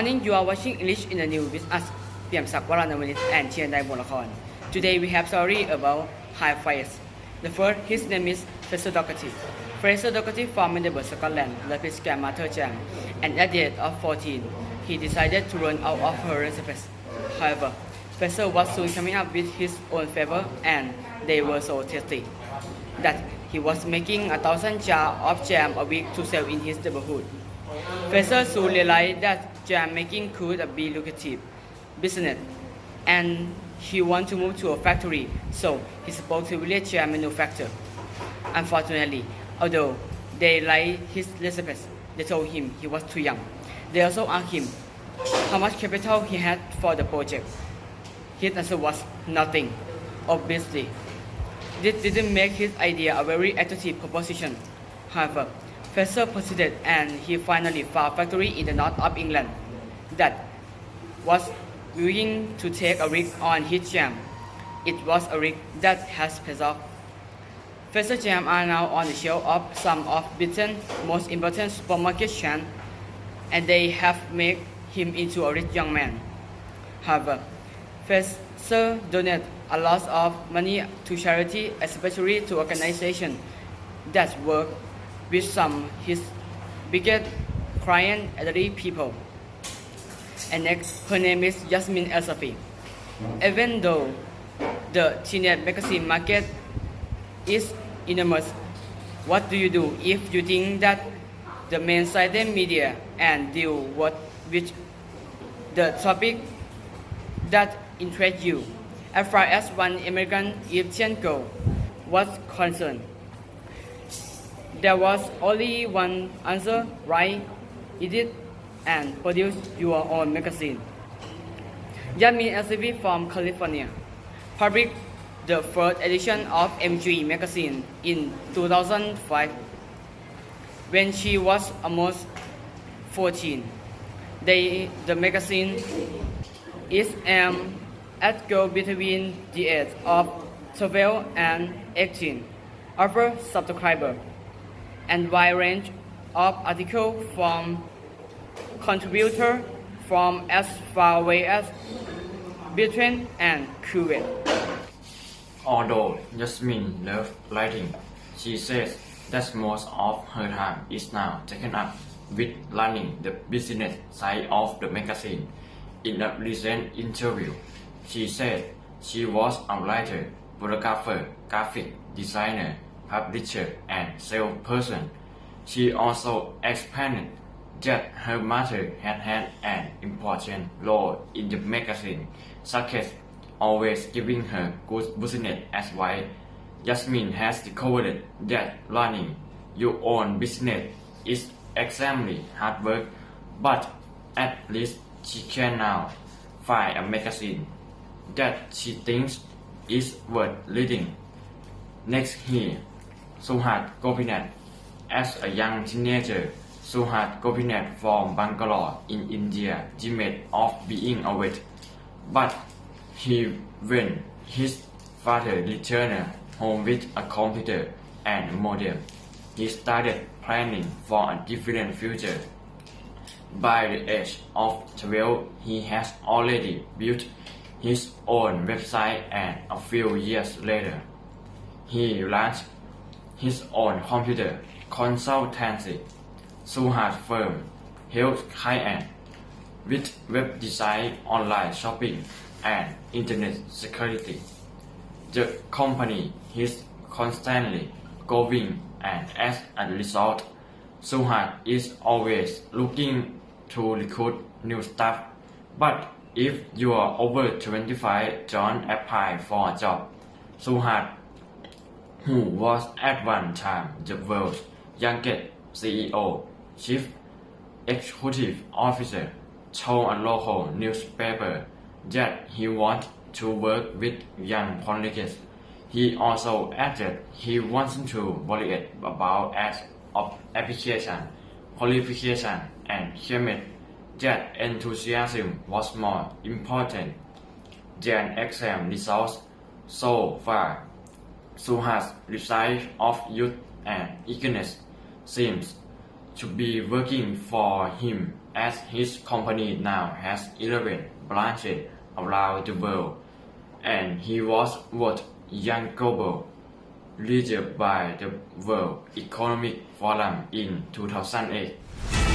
morning, you are watching English in the News with us, เปี่ยมศักดิ์วรานวนิช and เชียนไดบุญละคร Today we have story about High Fliers. The first, his name is Fraser Doherty. Fraser Doherty from Edinburgh, Scotland, loved his grandmother Jam, and at the age of 14, he decided to run out of her recipes. However, Fraser was soon coming up with his own flavor, and they were so tasty that he was making 1,000 jars of jam a week to sell in his neighborhood. Fraser soon realized that jam making could be lucrative business, and he wanted to move to a factory, so he spoke to village jam manufacturer. Unfortunately, although they liked his recipes, they told him he was too young. They also asked him how much capital he had for the project. His answer was nothing, obviously. This didn't make his idea a very attractive proposition. However, Fraser persisted, and he finally found a factory in the north of England that was willing to take a risk on his jam. It was a risk that has paid off. Fraser jam are now on the shelf of some of Britain's most important supermarket chains, and they have made him into a rich young man. However, Fraser donated a lot of money to charity, especially to organizations that work with some of his biggest clients, elderly people. And next, her name is Yasmin El-Safi. Even though the teenage magazine market is enormous, what do you do if you think that the mainstream media and deal with the topic that interests you? As far as one American Egyptian girl was concerned, there was only one answer: write, edit, and produce your own magazine. Yasmin El-Safi from California published the first edition of MG magazine in 2005 when she was almost 14. The magazine is aimed at girls between the age of 12 and 18, offer subscribers, and wide range of articles from contributors from as far away as Britain and Kuwait. Although Yasmin loves writing, she says that most of her time is now taken up with running the business side of the magazine. In a recent interview, she said she was a writer, photographer, graphic designer, publisher, and salesperson. She also explained that her mother had an important role in the magazine, such as always giving her good business advice. Yasmin has discovered that running your own business is extremely hard work, but at least she can now find a magazine that she thinks is worth reading. Next here, Suhat Gopinath. As a young teenager, Suhat Gopinath from Bangalore in India dreamed of being a vet, but when his father returned home with a computer and modem, he started planning for a different future. By the age of 12, he has already built his own website, and a few years later, he launched his own computer consultancy. Suhat firm helps high-end with web design, online shopping, and internet security. The company is constantly growing, and as a result, Suhat is always looking to recruit new staff. But if you are over 25, don't apply for a job. Suhat, who was at one time the world's youngest CEO, Chief Executive Officer, told a local newspaper that he wanted to work with young colleagues. He also added he wanted to worry about application, qualification, and claimed that enthusiasm was more important than exam results. So far, Suhat's result of youth and eagerness seems to be working for him as his company now has 11 branches around the world, and he was voted Young Global Leader by the World Economic Forum in 2008.